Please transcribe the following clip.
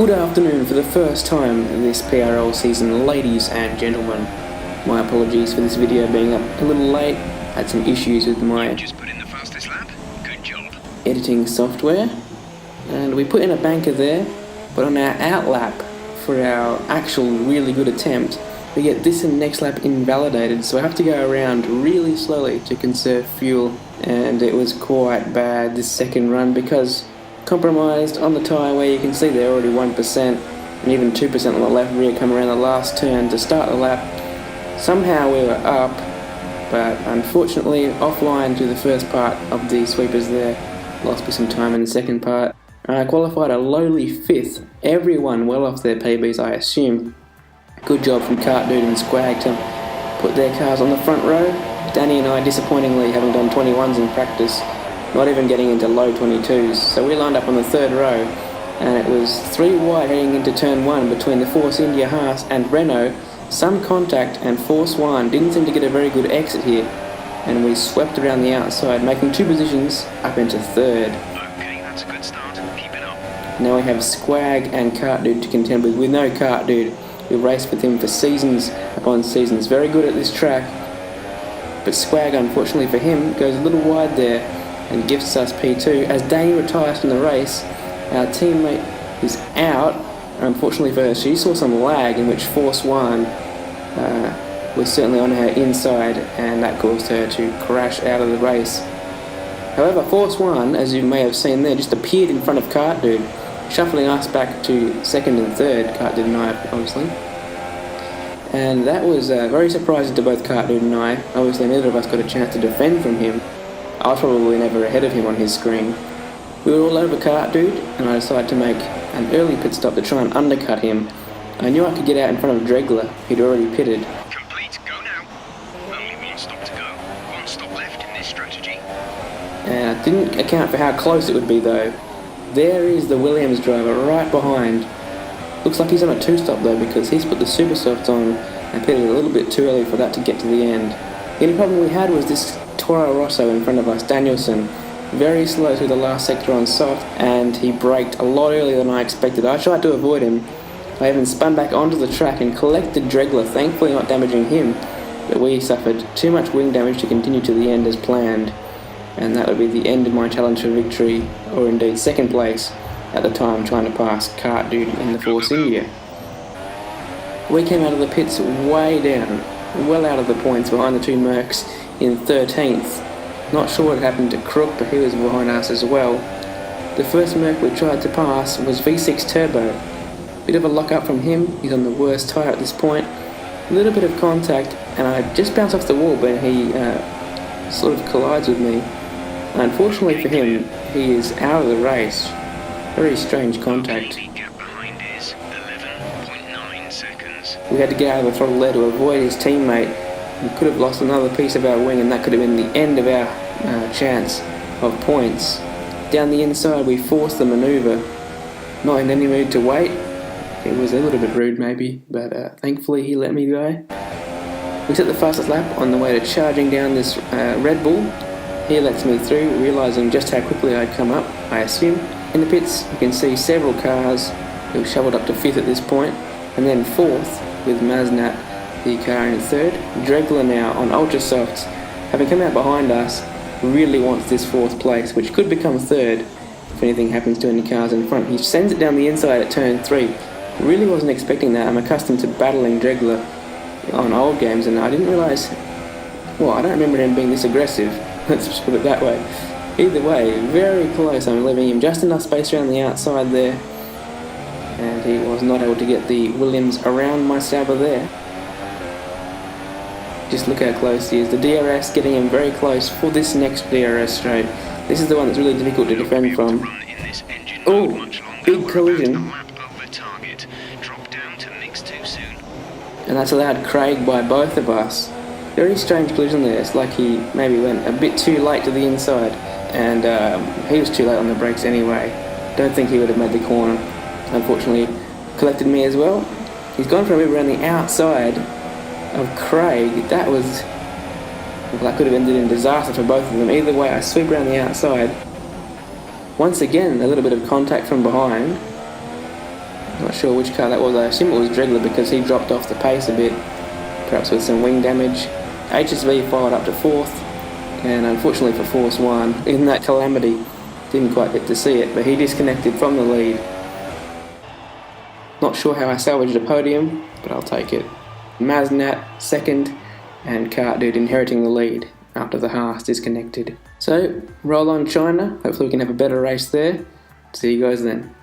Good afternoon for the first time this PRL season, ladies and gentlemen. My apologies for this video being up a little late. Had some issues with my just put in the fastest lap. Good job. editing software. And we put in a banker there, but on our out lap for our actual really good attempt, we get this and next lap invalidated, so I have to go around really slowly to conserve fuel. And it was quite bad this second run because compromised on the tyre where you can see they're already 1% and even 2% on the left rear come around the last turn to start the lap. Somehow we were up, but unfortunately offline to the first part of the sweepers there. Lost me some time in the second part. I qualified a lowly 5th, everyone well off their PBs I assume. Good job from Kart Dude and Squag to put their cars on the front row. Danny and I disappointingly having done 21s in practice, not even getting into low 22s, so we lined up on the third row and it was 3 wide heading into turn 1 between the Force India Haas and Renault. Some contact and Force 1 didn't seem to get a very good exit here, and we swept around the outside, making 2 positions up into third. Okay, that's a good start. Keep it up. Now we have Squag and Kart Dude to contend with. We know Kart Dude. We raced with him for seasons upon seasons. Very good at this track, but Squag, unfortunately for him, goes a little wide there and gifts us P2. As Danny retires from the race, our teammate is out. Unfortunately for her, she saw some lag in which Force 1 was certainly on her inside, and that caused her to crash out of the race. However, Force 1, as you may have seen there, just appeared in front of Kart Dude, shuffling us back to second and third, Kart Dude and I, obviously. And that was very surprising to both Kart Dude and I. Obviously, neither of us got a chance to defend from him. I was probably never ahead of him on his screen. We were all over Kart Dude, and I decided to make an early pit stop to try and undercut him. I knew I could get out in front of Dregler, who'd already pitted. Complete, go now. Only 1 stop to go. 1 stop left in this strategy. And I didn't account for how close it would be though. There is the Williams driver right behind. Looks like he's on a 2-stop though, because he's put the super softs on and pitted a little bit too early for that to get to the end. The only problem we had was this Toro Rosso in front of us, Danielson. Very slow through the last sector on soft, and he braked a lot earlier than I expected. I tried to avoid him. I even spun back onto the track and collected Dregler, thankfully not damaging him, but we suffered too much wing damage to continue to the end as planned, and that would be the end of my challenge for victory, or indeed second place at the time, trying to pass Kart Dude in the Force India. We came out of the pits way down, well out of the points, behind the 2 Mercs in 13th. Not sure what happened to Crook, but he was behind us as well. The first Merc we tried to pass was V6 Turbo. Bit of a lock up from him, he's on the worst tyre at this point. A little bit of contact, and I just bounced off the wall, but he sort of collides with me. Unfortunately for him, he is out of the race. Very strange contact. The gap behind is 11.9 seconds. We had to get out of the throttle there to avoid his teammate. We could have lost another piece of our wing, and that could have been the end of our chance of points. Down the inside we forced the manoeuvre, not in any mood to wait. It was a little bit rude maybe, but thankfully he let me go. We set the fastest lap on the way to charging down this Red Bull. He lets me through, realising just how quickly I'd come up, I assume. In the pits you can see several cars who shovelled up to 5th at this point, and then 4th with Maznat, the car in 3rd. Dregler now on ultra softs, having come out behind us, really wants this 4th place, which could become 3rd if anything happens to any cars in front. He sends it down the inside at turn 3. Really wasn't expecting that. I'm accustomed to battling Dregler on old games, and I didn't realise, well, I don't remember him being this aggressive, let's just put it that way. Either way, very close. I'm leaving him just enough space around the outside there, and he was not able to get the Williams around my Sauber there. Just look how close he is. The DRS getting him very close for this next DRS straight. This is the one that's really difficult to defend from. Oh, big collision. And that's allowed Craig by both of us. Very strange collision there. It's like he maybe went a bit too late to the inside, and he was too late on the brakes anyway. Don't think he would have made the corner. Unfortunately, collected me as well. He's gone for a move around the outside of Craig. That could have ended in disaster for both of them. Either way, I sweep around the outside. Once again, a little bit of contact from behind. Not sure which car that was. I assume it was Dregler because he dropped off the pace a bit, perhaps with some wing damage. HSV followed up to 4th, and unfortunately for Force 1, in that calamity, didn't quite get to see it, but he disconnected from the lead. Not sure how I salvaged a podium, but I'll take it. Maznat 2nd, and Kart Dude inheriting the lead after the Haas disconnected. So, roll on China. Hopefully we can have a better race there. See you guys then.